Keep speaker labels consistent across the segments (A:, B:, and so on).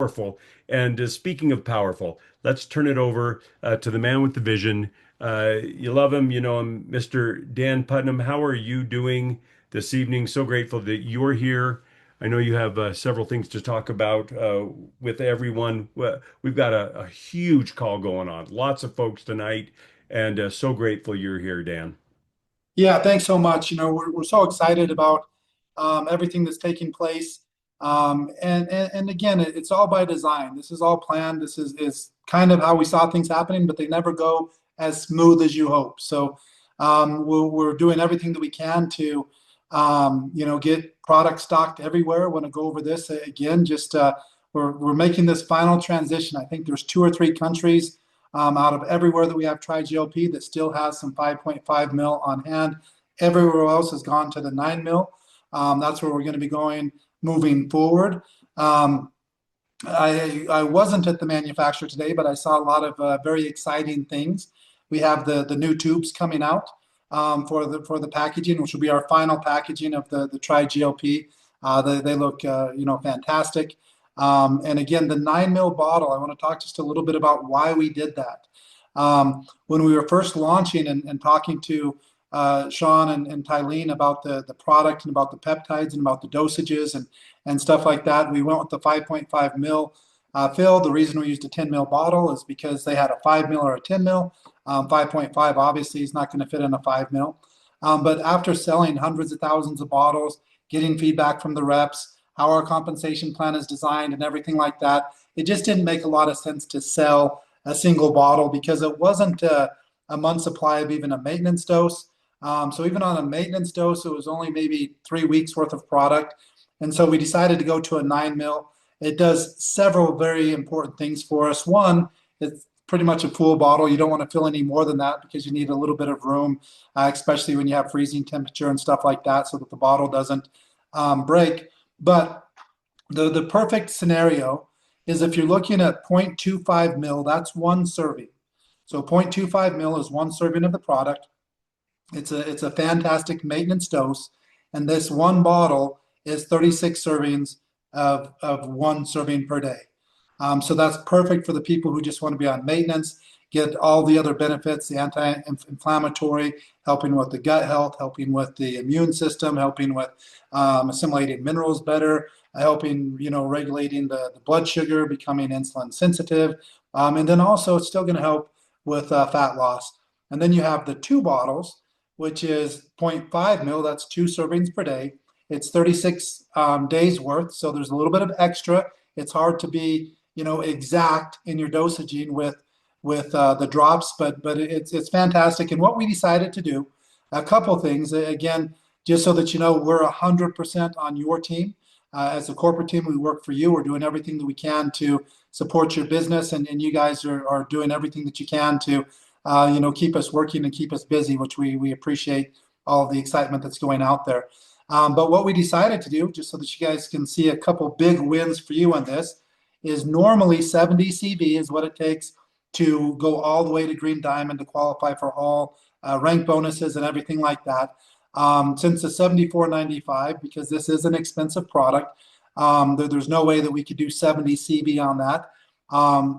A: powerful. And speaking of powerful, let's turn it over to the man with the vision. You love him, you know him, Mr. Dan Putnam. How are you doing this evening? So grateful that you're here. I know you have several things to talk about with everyone. We've got a huge call going on, lots of folks tonight, and so grateful you're here, Dan.
B: Yeah, thanks so much. We're so excited about everything that's taking place. And again, it's all by design. This is all planned. This is kind of how we saw things happening, but they never go as smooth as you hope. So we're doing everything that we can to, get product stocked everywhere. I want to go over this again. Just we're making this final transition. I think there's 2 or 3 countries out of everywhere that we have tri-GLP that still has some 5.5 mil on hand. Everywhere else has gone to the 9 mil. That's where we're going to be going moving forward. I wasn't at the manufacturer today, but I saw a lot of very exciting things. We have the new tubes coming out for the packaging, which will be our final packaging of the tri-GLP. They look fantastic. And again, the 9 mil bottle, I want to talk just a little bit about why we did that. When we were first launching and talking to Sean and Tylene about the product and about the peptides and about the dosages and stuff like that, we went with the 5.5 mil fill. The reason we used a 10 mil bottle is because they had a 5 mil or a 10 mil. 5.5 obviously is not going to fit in a 5 mil. But after selling hundreds of thousands of bottles, getting feedback from the reps, how our compensation plan is designed and everything like that, it just didn't make a lot of sense to sell a single bottle because it wasn't a month's supply of even a maintenance dose. So even on a maintenance dose, it was only maybe 3 weeks worth of product. And so we decided to go to a 9 mil. It does several very important things for us. One, it's pretty much a full bottle. You don't want to fill any more than that because you need a little bit of room, especially when you have freezing temperature and stuff like that, so that the bottle doesn't break. But the perfect scenario is if you're looking at 0.25 mil, that's one serving. So 0.25 mil is one serving of the product. It's a fantastic maintenance dose, and this one bottle is 36 servings of one serving per day. So that's perfect for the people who just want to be on maintenance, get all the other benefits, the anti-inflammatory, helping with the gut health, helping with the immune system, helping with assimilating minerals better, helping, regulating the blood sugar, becoming insulin sensitive. And then also it's still going to help with fat loss. And then you have the two bottles, which is zero point 0.5 mil, that's 2 servings per day. It's 36 days worth, so there's a little bit of extra. It's hard to be, exact in your dosaging with the drops, but it's fantastic. And what we decided to do, a couple things. Again, just so that you know, we're 100% on your team. As a corporate team, we work for you. We're doing everything that we can to support your business, and you guys are doing everything that you can to, keep us working and keep us busy, which we appreciate all of the excitement that's going out there. But what we decided to do, just so that you guys can see a couple big wins for you on this, is normally 70 CV is what it takes to go all the way to Green Diamond to qualify for all rank bonuses and everything like that. Since the 74.95, because this is an expensive product, there's no way that we could do 70 CV on that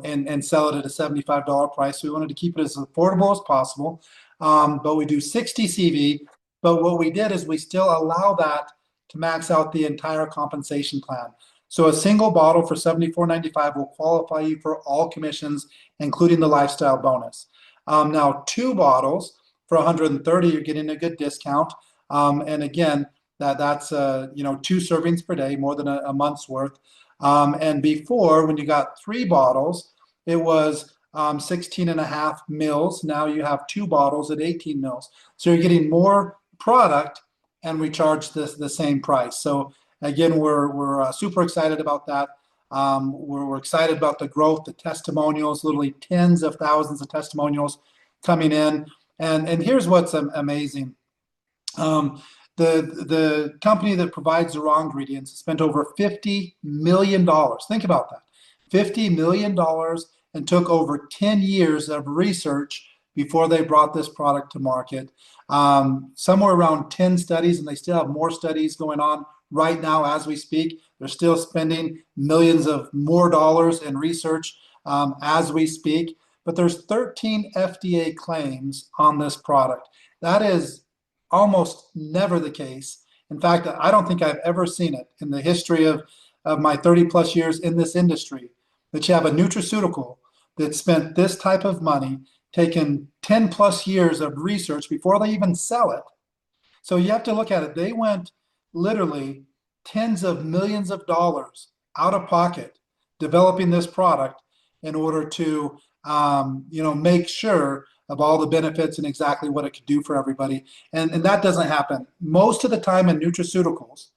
B: and sell it at a $75 price. So we wanted to keep it as affordable as possible. But we do 60 CV. But what we did is we still allow that to max out the entire compensation plan. So a single bottle for $74.95 will qualify you for all commissions, including the lifestyle bonus. Now, two bottles for $130, you're getting a good discount. And again, that's 2 servings per day, more than a month's worth. And before, when you got 3 bottles, it was 16.5 mils. Now you have 2 bottles at 18 mils. So you're getting more product, and we charge the same price. So again, we're super excited about that. We're excited about the growth, the testimonials, literally tens of thousands of testimonials coming in. And here's what's amazing. The company that provides the raw ingredients spent over $50 million. Think about that. $50 million, and took over 10 years of research before they brought this product to market. Somewhere around 10 studies, and they still have more studies going on right now as we speak. They're still spending millions of more dollars in research as we speak. But there's 13 FDA claims on this product. That is almost never the case. In fact, I don't think I've ever seen it in the history of my 30 plus years in this industry that you have a nutraceutical that spent this type of money, taken 10 plus years of research before they even sell it. So you have to look at it. They went literally tens of millions of dollars out of pocket developing this product in order to, make sure of all the benefits and exactly what it could do for everybody. And that doesn't happen most of the time in nutraceuticals,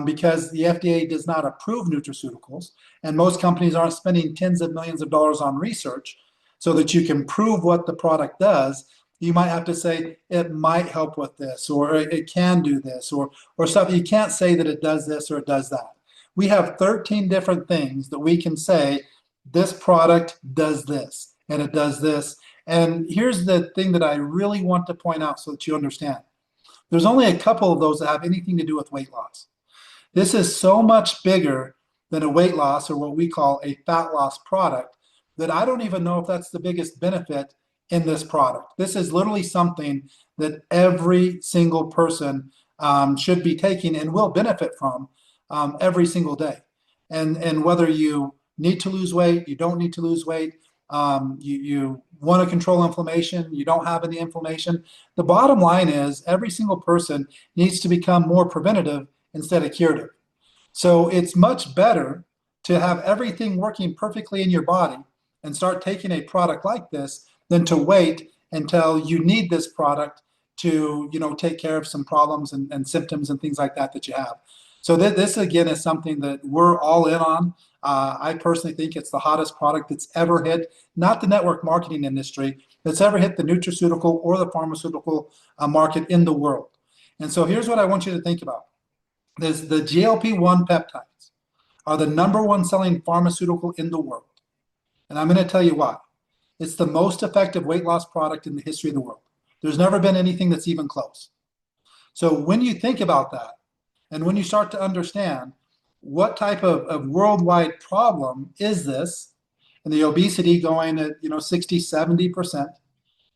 B: because the FDA does not approve nutraceuticals, and most companies aren't spending tens of millions of dollars on research so that you can prove what the product does. You might have to say it might help with this, or it can do this, or stuff. You can't say that it does this or it does that. We have 13 different things that we can say this product does this and it does this. And here's the thing that I really want to point out so that you understand. There's only a couple of those that have anything to do with weight loss. This is so much bigger than a weight loss or what we call a fat loss product that I don't even know if that's the biggest benefit in this product. This is literally something that every single person should be taking and will benefit from every single day. And whether you need to lose weight, you don't need to lose weight, you want to control inflammation, you don't have any inflammation. The bottom line is every single person needs to become more preventative instead of curative. So it's much better to have everything working perfectly in your body and start taking a product like this than to wait until you need this product to, take care of some problems and symptoms and things like that that you have. So this again is something that we're all in on. I personally think it's the hottest product that's ever hit, not the network marketing industry, that's ever hit the nutraceutical or the pharmaceutical market in the world. And so here's what I want you to think about. There's the GLP-1 peptides are the number one selling pharmaceutical in the world. And I'm going to tell you why. It's the most effective weight loss product in the history of the world. There's never been anything that's even close. So when you think about that, and when you start to understand what type of worldwide problem is this, and the obesity going at 60, 70%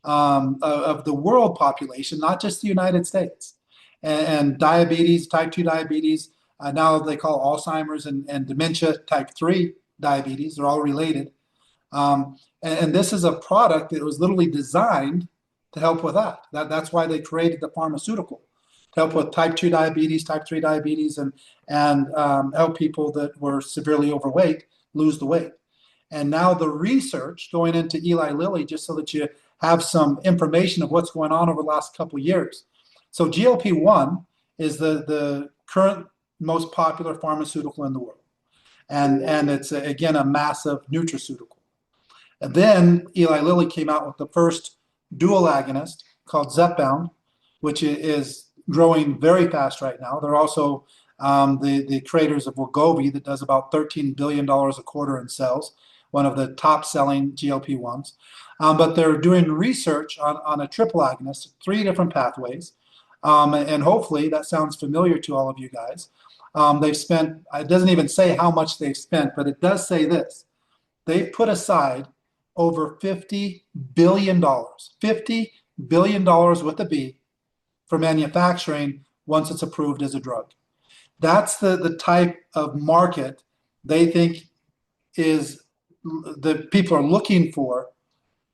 B: of the world population, not just the United States, and diabetes, type 2 diabetes, now they call Alzheimer's and dementia type 3 diabetes, they're all related. And this is a product that was literally designed to help with that. That's why they created the pharmaceutical, to help with type 2 diabetes, type 3 diabetes, and help people that were severely overweight lose the weight. And now the research going into Eli Lilly, just so that you have some information of what's going on over the last couple of years. So GLP-1 is the current most popular pharmaceutical in the world. And it's, again, a massive nutraceutical. And then Eli Lilly came out with the first dual agonist called Zepbound, which is growing very fast right now. They're also the creators of Wegovy that does about $13 billion a quarter in sales, one of the top selling GLP-1s. But they're doing research on a triple agonist, 3 different pathways. And hopefully that sounds familiar to all of you guys. They've spent, it doesn't even say how much they've spent, but it does say this. They've put aside over $50 billion, $50 billion with a B, for manufacturing once it's approved as a drug. That's the type of market they think is the people are looking for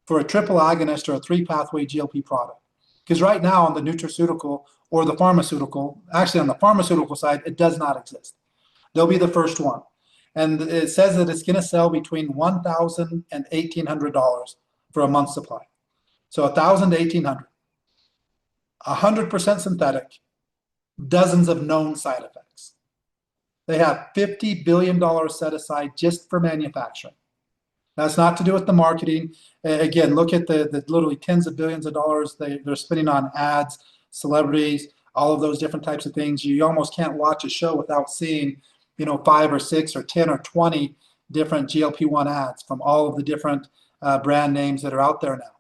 B: a triple agonist or a 3-pathway GLP product. Because right now on the nutraceutical or the pharmaceutical, actually on the pharmaceutical side, it does not exist. They'll be the first one. And it says that it's going to sell between $1,000 and $1,800 for a month's supply. So $1,000 to $1,800. 100% synthetic, dozens of known side effects. They have $50 billion set aside just for manufacturing. That's not to do with the marketing. Again, look at the literally tens of billions of dollars they're spending on ads, celebrities, all of those different types of things. You almost can't watch a show without seeing, 5 or 6 or 10 or 20 different GLP-1 ads from all of the different brand names that are out there now.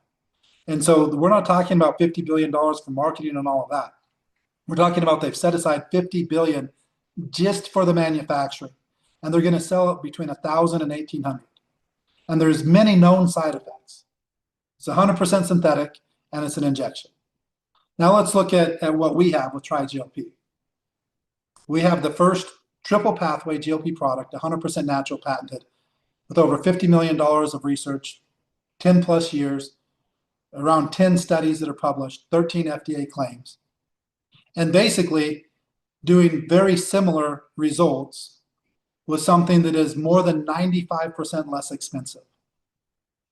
B: And so we're not talking about $50 billion for marketing and all of that. We're talking about they've set aside $50 billion just for the manufacturing. And they're going to sell it between 1,000 and 1,800. And there's many known side effects. It's 100% synthetic, and it's an injection. Now let's look at what we have with TriGLP. We have the first triple pathway GLP product, 100% natural, patented, with over $50 million of research, 10 plus years, around 10 studies that are published, 13 FDA claims, and basically doing very similar results with something that is more than 95% less expensive.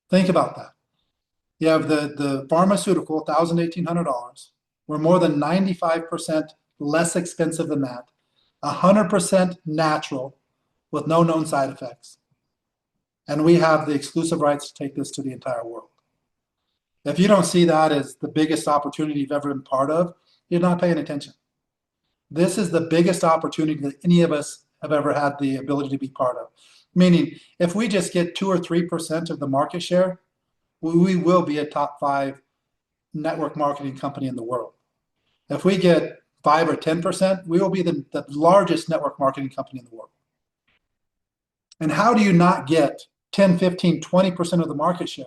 B: Think about that. You have the pharmaceutical, $1,000, $1,800. We're more than 95% less expensive than that. 100% natural with no known side effects. And we have the exclusive rights to take this to the entire world. If you don't see that as the biggest opportunity you've ever been part of, you're not paying attention. This is the biggest opportunity that any of us have ever had the ability to be part of. Meaning, if we just get 2 or 3% of the market share, we will be a top 5 network marketing company in the world. If we get 5 or 10%, we will be the largest network marketing company in the world. And how do you not get 10, 15, 20% of the market share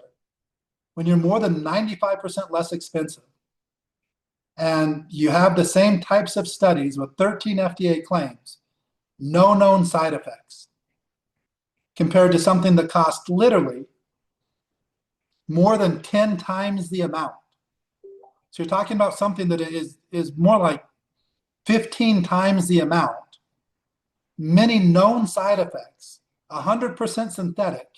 B: when you're more than 95% less expensive? And you have the same types of studies with 13 FDA claims, no known side effects, compared to something that costs literally more than 10 times the amount. So you're talking about something that is more like 15 times the amount, many known side effects, 100% synthetic,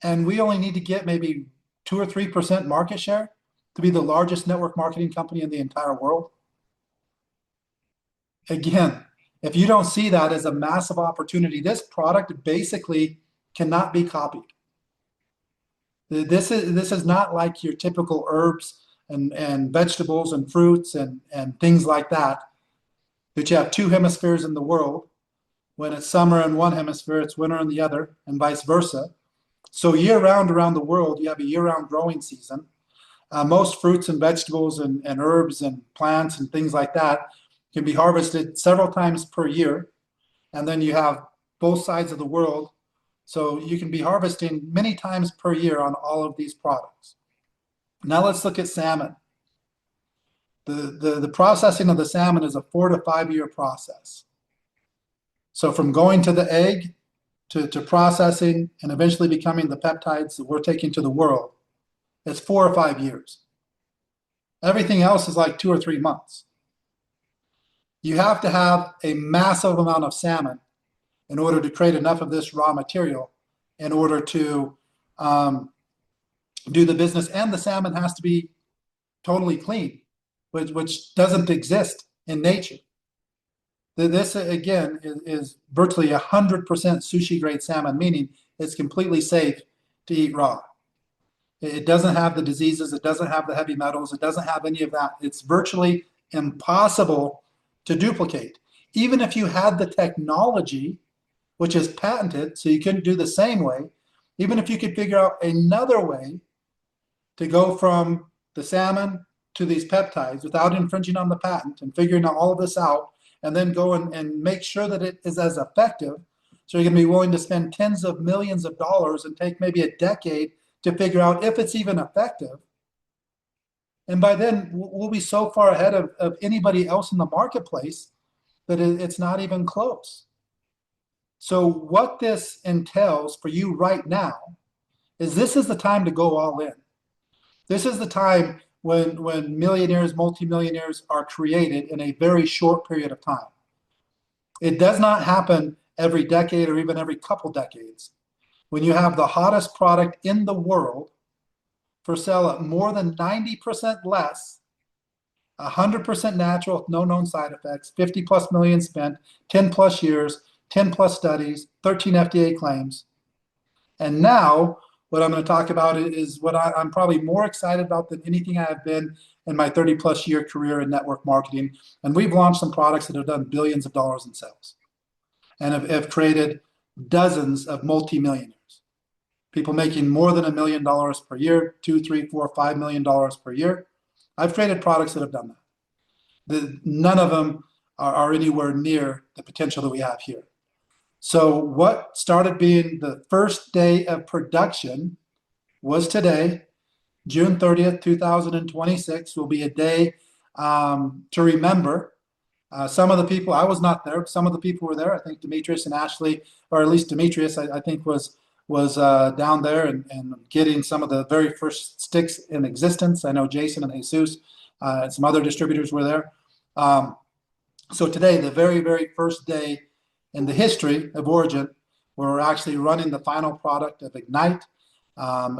B: and we only need to get maybe 2 or 3% market share to be the largest network marketing company in the entire world. Again, if you don't see that as a massive opportunity, this product basically cannot be copied. This is not like your typical herbs and vegetables and fruits and things like that you have 2 hemispheres in the world. When it's summer in one hemisphere, it's winter in the other, and vice versa. So year-round around the world, you have a year-round growing season. Most fruits and vegetables and herbs and plants and things like that can be harvested several times per year. And then you have both sides of the world. So you can be harvesting many times per year on all of these products. Now let's look at salmon. The processing of the salmon is a 4 to 5 year process. So from going to the egg to processing and eventually becoming the peptides that we're taking to the world, it's 4 or 5 years. Everything else is like 2 or 3 months. You have to have a massive amount of salmon in order to create enough of this raw material in order to do the business. And the salmon has to be totally clean, which doesn't exist in nature. This, again, is virtually 100% sushi-grade salmon, meaning it's completely safe to eat raw. It doesn't have the diseases. It doesn't have the heavy metals. It doesn't have any of that. It's virtually impossible to duplicate. Even if you had the technology, which is patented, so you couldn't do the same way, even if you could figure out another way to go from the salmon to these peptides without infringing on the patent and figuring all of this out, and then go and make sure that it is as effective, so you're going to be willing to spend tens of millions of dollars and take maybe a decade to figure out if it's even effective. And by then, we'll be so far ahead of anybody else in the marketplace that it's not even close. So what this entails for you right now is this is the time to go all in. This is the time when millionaires, multimillionaires are created in a very short period of time. It does not happen every decade or even every couple decades. When you have the hottest product in the world for sale at more than 90% less, 100% natural with no known side effects, 50 plus million spent, 10 plus years, 10 plus studies, 13 FDA claims. And now what I'm going to talk about is what I'm probably more excited about than anything I have been in my 30 plus year career in network marketing. And we've launched some products that have done billions of dollars in sales and have created dozens of multimillionaires. People making more than $1 million per year, $2, $3, $4, $5 million per year. I've created products that have done that. None of them are anywhere near the potential that we have here. So what started being the first day of production was today, June 30th, 2026, will be a day to remember. Some of the people, I was not there, some of the people were there. I think Demetrius and Ashley, or at least Demetrius, I think was down there and getting some of the very first sticks in existence. I know Jason and Jesus and some other distributors were there. So today, the very, very first day in the history of Origin, we're actually running the final product of IGNYT.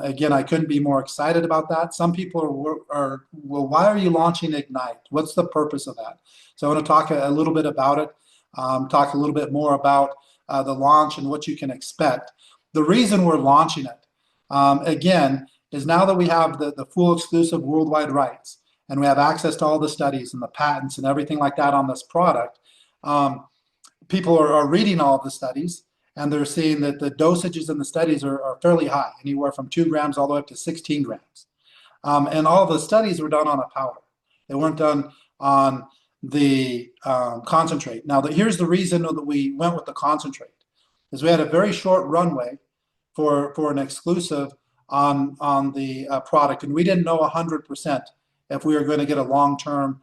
B: Again, I couldn't be more excited about that. Some people are, well, why are you launching IGNYT? What's the purpose of that? So I want to talk a little bit about it, talk a little bit more about the launch and what you can expect. The reason we're launching it, again, is now that we have the full exclusive worldwide rights and we have access to all the studies and the patents and everything like that on this product, people are reading all of the studies and they're seeing that the dosages in the studies are fairly high, anywhere from 2 grams all the way up to 16 grams. And all the studies were done on a powder. They weren't done on the concentrate. Now, here's the reason that we went with the concentrate, is we had a very short runway for an exclusive on the product, and we didn't know 100% if we were going to get a long-term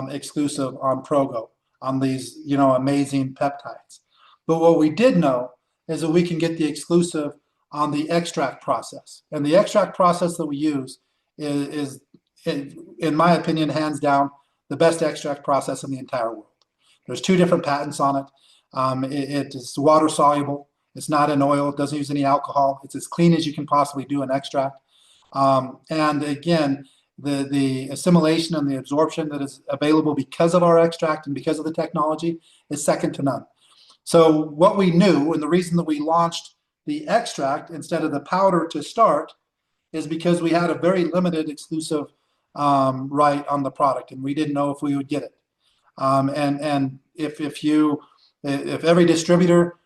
B: exclusive on Progo, on these amazing peptides. But what we did know is that we can get the exclusive on the extract process. And the extract process that we use is in my opinion, hands down, the best extract process in the entire world. There's 2 different patents on it. It is water soluble. It's not in oil. It doesn't use any alcohol. It's as clean as you can possibly do an extract. And again, the assimilation and the absorption that is available because of our extract and because of the technology is second to none. So what we knew, and the reason that we launched the extract instead of the powder to start, is because we had a very limited exclusive right on the product, and we didn't know if we would get it. And if every distributor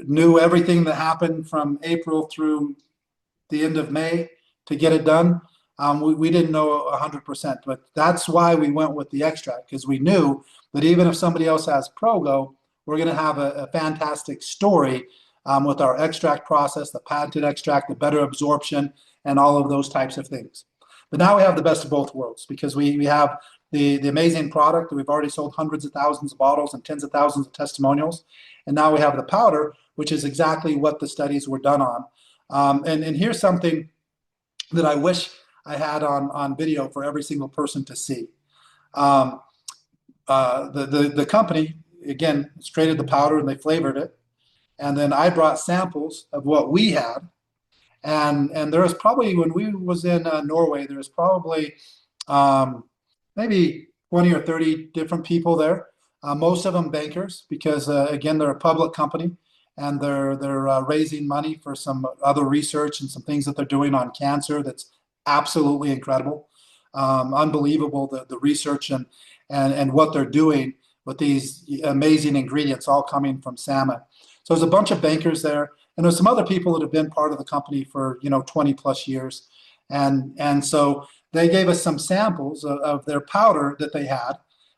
B: knew everything that happened from April through the end of May to get it done, we didn't know 100%. But that's why we went with the extract, because we knew that even if somebody else has Progo, we're going to have a fantastic story with our extract process, the patented extract, the better absorption, and all of those types of things. But now we have the best of both worlds, because we have the amazing product that we've already sold hundreds of thousands of bottles and tens of thousands of testimonials. And now we have the powder, which is exactly what the studies were done on. And here's something that I wish I had on video for every single person to see. The company, again, traded the powder and they flavored it. And then I brought samples of what we had. And there was probably, when we was in Norway, there was probably maybe 20 or 30 different people there. Most of them bankers, because again, they're a public company and they're raising money for some other research and some things that they're doing on cancer that's absolutely incredible. Unbelievable, the research and what they're doing with these amazing ingredients all coming from salmon. So there's a bunch of bankers there, and there's some other people that have been part of the company for 20 plus years. And so they gave us some samples of their powder that they had.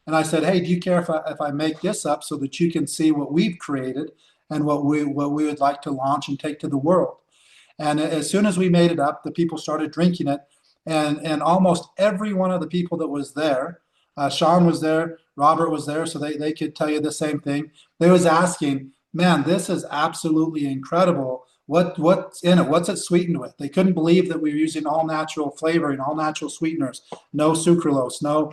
B: And I said, hey, do you care if I make this up so that you can see what we've created and what we would like to launch and take to the world? And as soon as we made it up, the people started drinking it. And almost every one of the people that was there, Sean was there, Robert was there, so they could tell you the same thing. They was asking, man, this is absolutely incredible. What's in it? What's it sweetened with? They couldn't believe that we were using all natural flavoring, all natural sweeteners, no sucralose, no,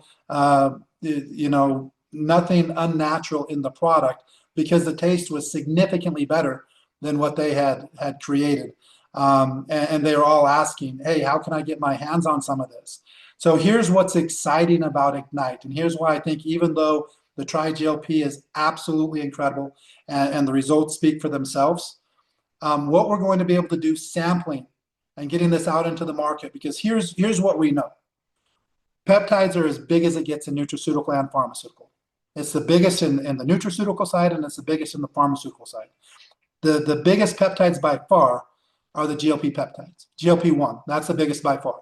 B: nothing unnatural in the product, because the taste was significantly better than what they had created. And they were all asking, hey, how can I get my hands on some of this? So here's what's exciting about IGNYT. And here's why I think, even though the Tri-GLP is absolutely incredible and the results speak for themselves, what we're going to be able to do sampling and getting this out into the market, because here's what we know. Peptides are as big as it gets in nutraceutical and pharmaceutical. It's the biggest in the nutraceutical side, and it's the biggest in the pharmaceutical side. The biggest peptides by far are the GLP peptides. GLP-1, that's the biggest by far.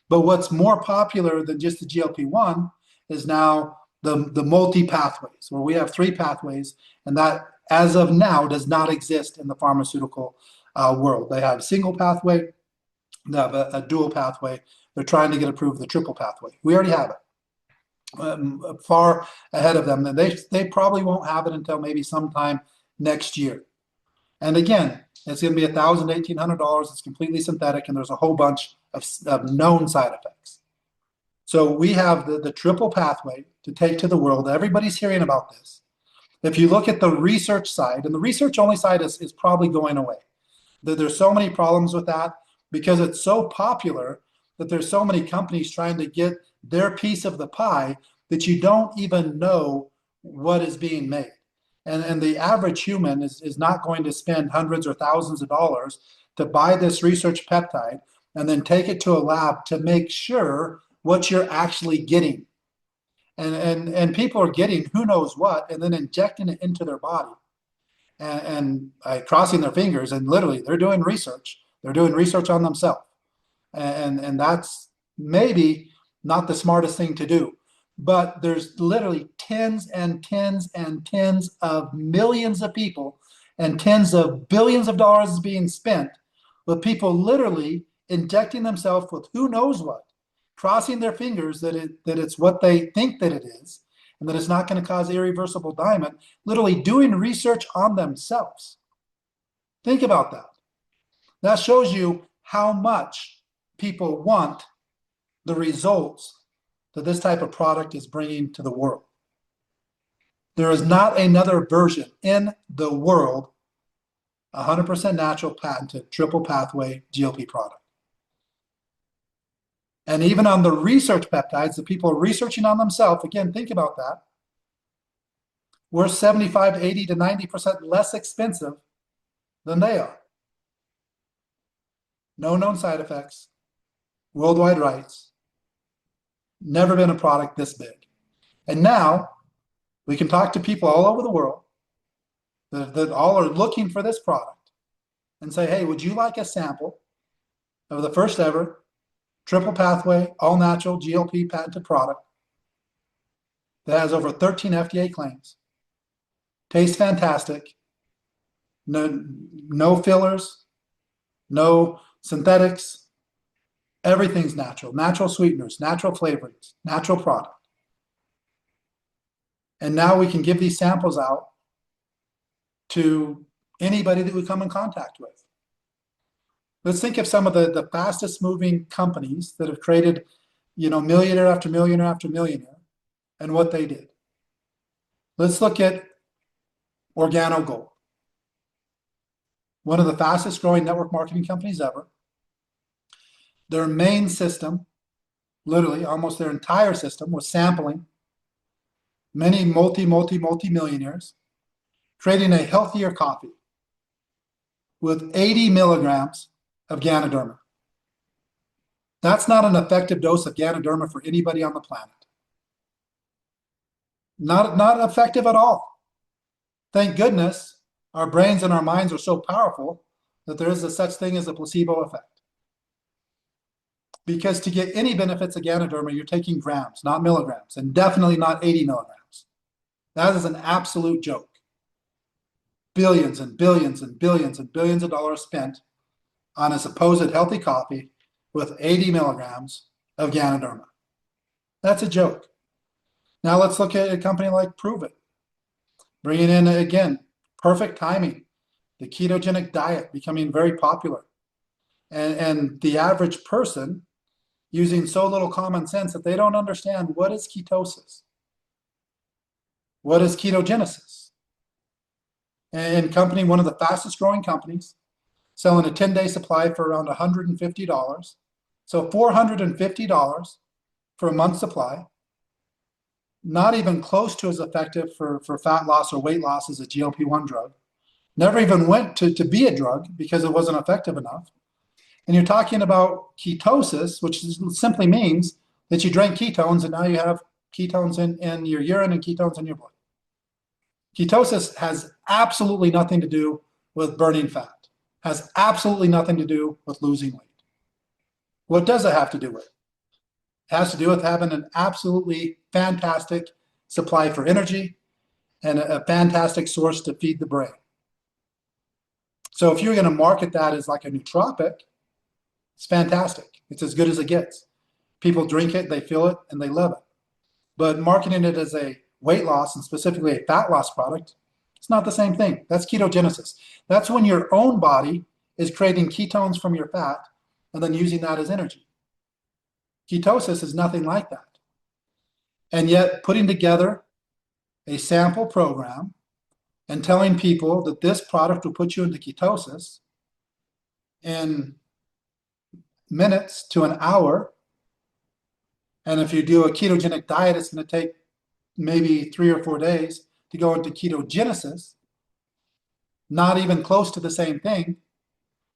B: But what's more popular than just the GLP-1 is now the multi-pathways, where we have three pathways, and that, as of now, does not exist in the pharmaceutical world. They have a single pathway, they have a dual pathway. They're trying to get approved the triple pathway. We already have it. Far ahead of them, and they probably won't have it until maybe sometime next year. And again, it's going to be $1,000, $1,800. It's completely synthetic, and there's a whole bunch of known side effects. So we have the triple pathway to take to the world. Everybody's hearing about this. If you look at the research side, and the research only side is probably going away. There's so many problems with that because it's so popular that there's so many companies trying to get their piece of the pie that you don't even know what is being made. And the average human is not going to spend hundreds or thousands of dollars to buy this research peptide and then take it to a lab to make sure what you're actually getting. And people are getting who knows what and then injecting it into their body and crossing their fingers, and literally they're doing research. They're doing research on themselves. And that's maybe not the smartest thing to do. But there's literally tens and tens and tens of millions of people and tens of billions of dollars being spent with people literally injecting themselves with who knows what, crossing their fingers that it's what they think that it is, and that it's not going to cause irreversible damage, literally doing research on themselves. Think about that. That shows you how much people want the results that this type of product is bringing to the world. There is not another version in the world, 100% natural, patented, triple pathway GLP product. And even on the research peptides, the people are researching on themselves, again, think about that. We're 75, 80 to 90% less expensive than they are. No known side effects, worldwide rights, never been a product this big. And now we can talk to people all over the world that all are looking for this product and say, hey, would you like a sample of the first ever triple pathway, all natural GLP patented product that has over 13 FDA claims, tastes fantastic, no fillers, no synthetics, everything's natural, natural sweeteners, natural flavorings, natural product. And now we can give these samples out to anybody that we come in contact with. Let's think of some of the fastest moving companies that have created, millionaire after millionaire after millionaire, and what they did. Let's look at OrganoGold, one of the fastest growing network marketing companies ever. Their main system, literally almost their entire system, was sampling many multi-millionaires, creating a healthier coffee with 80 milligrams of Ganoderma. That's not an effective dose of Ganoderma for anybody on the planet. Not effective at all. Thank goodness our brains and our minds are so powerful that there is a such thing as a placebo effect. Because to get any benefits of Ganoderma, you're taking grams, not milligrams, and definitely not 80 milligrams. That is an absolute joke. Billions and billions and billions and billions of dollars spent on a supposed healthy coffee with 80 milligrams of Ganoderma. That's a joke. Now let's look at a company like Prove It. Bringing in, again, perfect timing. The ketogenic diet becoming very popular. And the average person using so little common sense that they don't understand what is ketosis. What is ketogenesis? And company, one of the fastest growing companies, selling a 10-day supply for around $150. So $450 for a month's supply. Not even close to as effective for fat loss or weight loss as a GLP-1 drug. Never even went to be a drug because it wasn't effective enough. And you're talking about ketosis, which simply means that you drank ketones and now you have ketones in your urine and ketones in your blood. Ketosis has absolutely nothing to do with burning fat, has absolutely nothing to do with losing weight. What does it have to do with? It has to do with having an absolutely fantastic supply for energy, and a fantastic source to feed the brain. So if you're going to market that as like a nootropic, it's fantastic. It's as good as it gets. People drink it, they feel it, and they love it. But marketing it as a weight loss and specifically a fat loss product, it's not the same thing. That's ketogenesis. That's when your own body is creating ketones from your fat and then using that as energy. Ketosis is nothing like that. And yet putting together a sample program and telling people that this product will put you into ketosis in minutes to an hour. And if you do a ketogenic diet, it's going to take maybe 3 or 4 days to go into ketogenesis. Not even close to the same thing.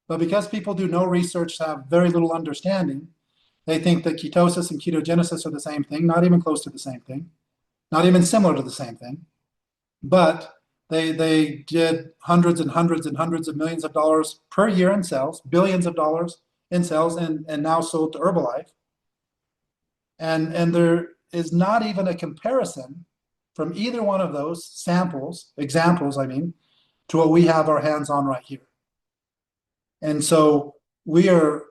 B: But because people do no research, have very little understanding, they think that ketosis and ketogenesis are the same thing, not even close to the same thing, not even similar to the same thing. But they did hundreds and hundreds and hundreds of millions of dollars per year in sales, billions of dollars in sales, and now sold to Herbalife. And there is not even a comparison from either one of those examples, to what we have our hands on right here. And so we are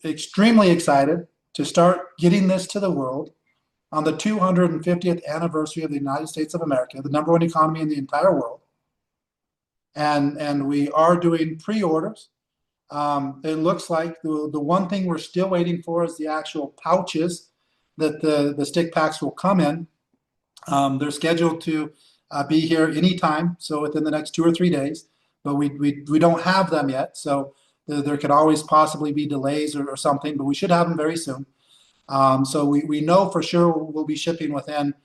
B: extremely excited to start getting this to the world on the 250th anniversary of the United States of America, the number one economy in the entire world. And we are doing pre-orders. It looks like the one thing we're still waiting for is the actual pouches that the stick packs will come in. They're scheduled to be here anytime, so within the next 2 or 3 days, but we don't have them yet. So there could always possibly be delays or something, but we should have them very soon. So we know for sure we'll be shipping within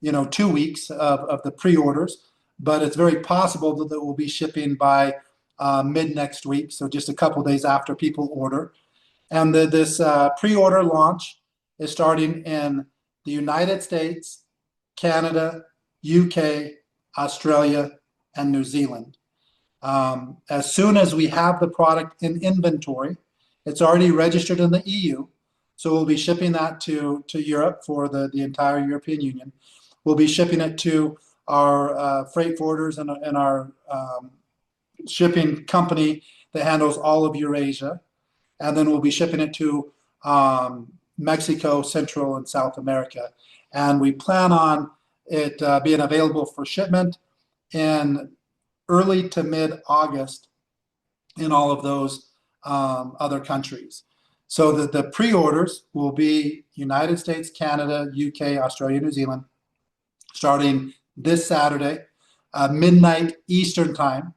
B: 2 weeks of the pre-orders, but it's very possible that we'll be shipping by mid next week, so just a couple days after people order. And this pre-order launch is starting in the United States, Canada, UK, Australia, and New Zealand. As soon as we have the product in inventory, it's already registered in the EU, so we'll be shipping that to Europe for the entire European Union. We'll be shipping it to our freight forwarders and our shipping company that handles all of Eurasia, and then we'll be shipping it to Mexico, Central, and South America. And we plan on it being available for shipment in early to mid-August in all of those other countries. So the pre-orders will be United States, Canada, UK, Australia, New Zealand, starting this Saturday, midnight Eastern time.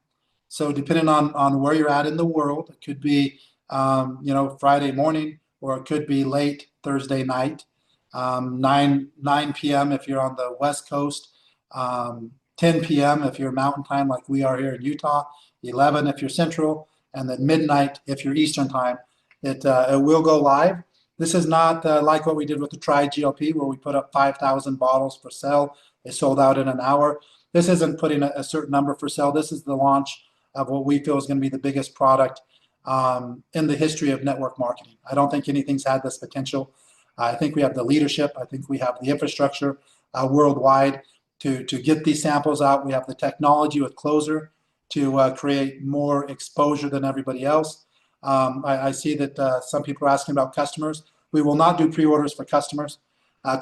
B: So depending on where you're at in the world, it could be Friday morning, or it could be late Thursday night, 9 p.m. if you're on the West Coast, 10 p.m. if you're Mountain Time like we are here in Utah, 11 if you're Central, and then midnight if you're Eastern Time. It will go live. This is not like what we did with the Tri-GLP, where we put up 5,000 bottles for sale. They sold out in an hour. This isn't putting a certain number for sale. This is the launch of what we feel is going to be the biggest product in the history of network marketing. I don't think anything's had this potential. I think we have the leadership. I think we have the infrastructure worldwide to get these samples out. We have the technology with Closer to create more exposure than everybody else. I see that some people are asking about customers. We will not do pre-orders for customers.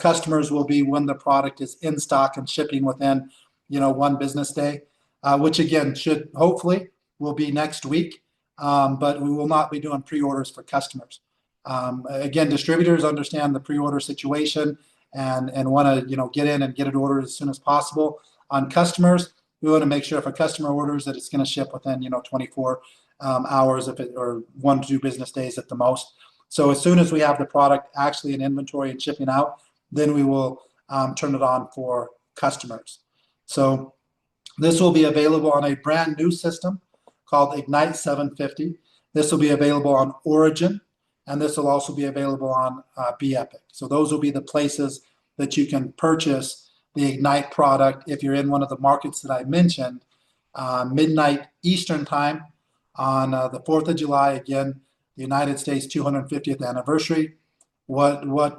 B: Customers will be when the product is in stock and shipping within, 1 business day, which again should hopefully will be next week. But we will not be doing pre-orders for customers. Again, distributors understand the pre-order situation and want to get in and get it ordered as soon as possible. On customers, we want to make sure if a customer orders that it's going to ship within 24 hours, or 1 to 2 business days at the most. So as soon as we have the product actually in inventory and shipping out, then we will turn it on for customers. So this will be available on a brand new system called IGNYT 750. This will be available on Origin, and this will also be available on BEpic. So those will be the places that you can purchase the IGNYT product if you're in one of the markets that I mentioned, midnight Eastern time on the 4th of July, again, the United States 250th anniversary. What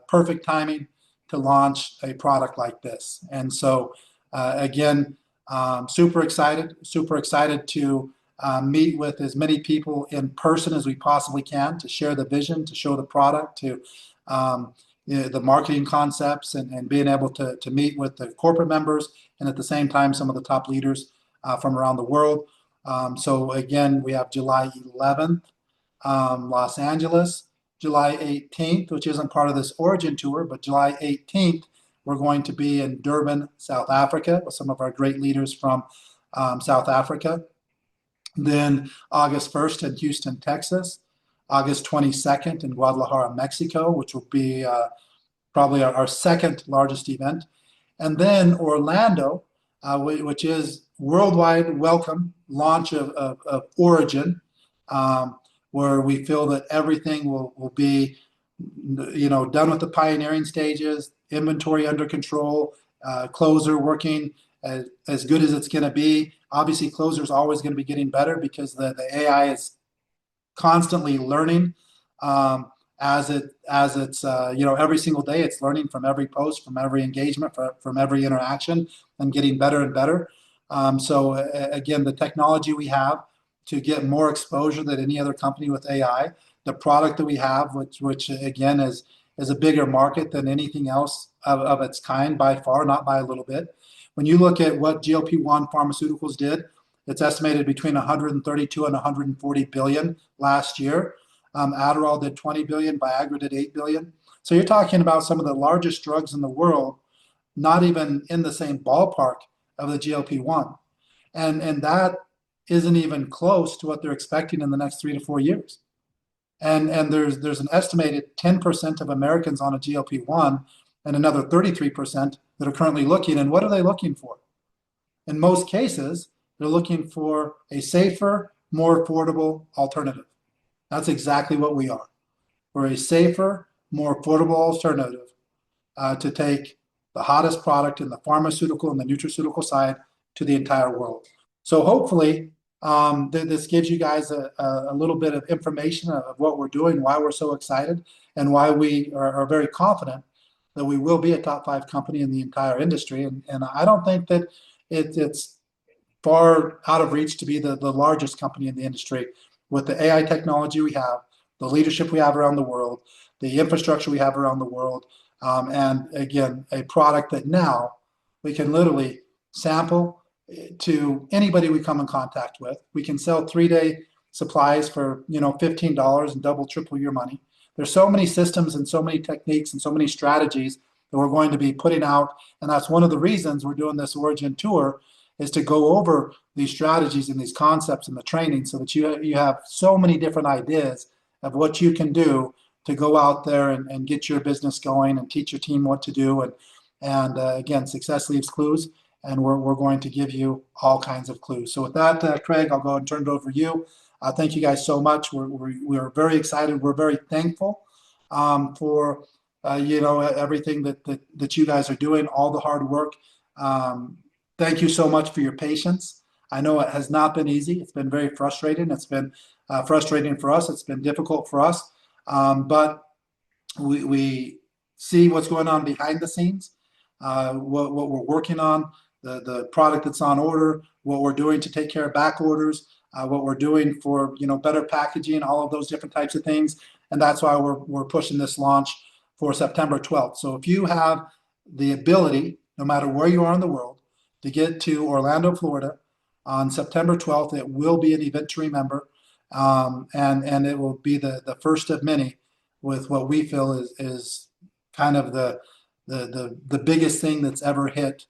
B: perfect timing to launch a product like this. And so, again, super excited to meet with as many people in person as we possibly can to share the vision, to show the product, to the marketing concepts, and being able to meet with the corporate members and at the same time some of the top leaders from around the world. So again, we have July 11th, Los Angeles, July 18th, which isn't part of this Origin tour, but July 18th, we're going to be in Durban, South Africa, with some of our great leaders from South Africa. Then August 1st in Houston, Texas. August 22nd in Guadalajara, Mexico, which will be probably our second largest event. And then Orlando, which is worldwide welcome launch of Origin, where we feel that everything will be, done with the pioneering stages, inventory under control, closer working as good as it's going to be. Obviously, closer is always going to be getting better because the AI is constantly learning as it's every single day it's learning from every post, from every engagement, from every interaction, and getting better and better. So again, the technology we have to get more exposure than any other company with AI, the product that we have, which again is a bigger market than anything else of its kind by far, not by a little bit. When you look at what GLP-1 pharmaceuticals did, it's estimated between 132 and 140 billion last year. Adderall did 20 billion, Viagra did 8 billion. So you're talking about some of the largest drugs in the world, not even in the same ballpark of the GLP-1. And that isn't even close to what they're expecting in the next 3 to 4 years. And there's an estimated 10% of Americans on a GLP-1 and another 33% that are currently looking. And what are they looking for? In most cases, they're looking for a safer, more affordable alternative. That's exactly what we are. We're a safer, more affordable alternative to take the hottest product in the pharmaceutical and the nutraceutical side to the entire world. So hopefully, this gives you guys a little bit of information of what we're doing, why we're so excited, and why we are very confident that we will be a top 5 company in the entire industry. And I don't think that it's far out of reach to be the largest company in the industry with the AI technology we have, the leadership we have around the world, the infrastructure we have around the world, and again, a product that now we can literally sample to anybody we come in contact with. We can sell 3-day supplies for $15 and double, triple your money. There's so many systems and so many techniques and so many strategies that we're going to be putting out, and that's one of the reasons we're doing this Origin tour, is to go over these strategies and these concepts and the training so that you have so many different ideas of what you can do to go out there and get your business going and teach your team what to do. And again, success leaves clues, and we're going to give you all kinds of clues. So with that, Craig, I'll go and turn it over to you. Thank you guys so much. We're very excited. We're very thankful for everything that you guys are doing, all the hard work. Thank you so much for your patience. I know it has not been easy. It's been very frustrating. It's been frustrating for us. It's been difficult for us. But we see what's going on behind the scenes, what we're working on, the product that's on order, what we're doing to take care of back orders, what we're doing for better packaging, all of those different types of things. And that's why we're pushing this launch for September 12th. So if you have the ability, no matter where you are in the world, to get to Orlando, Florida on September 12th, it will be an event to remember. And it will be the first of many with what we feel is kind of the biggest thing that's ever hit,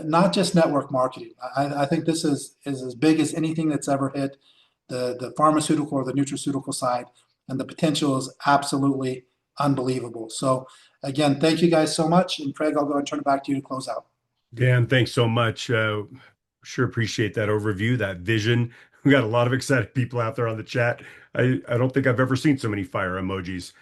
B: not just network marketing. I think this is as big as anything that's ever hit the pharmaceutical or the nutraceutical side, and the potential is absolutely unbelievable. So again, thank you guys so much. And Craig, I'll go and turn it back to you to close out.
A: Dan, thanks so much. Sure appreciate that overview, that vision. We got a lot of excited people out there on the chat. I don't think I've ever seen so many fire emojis.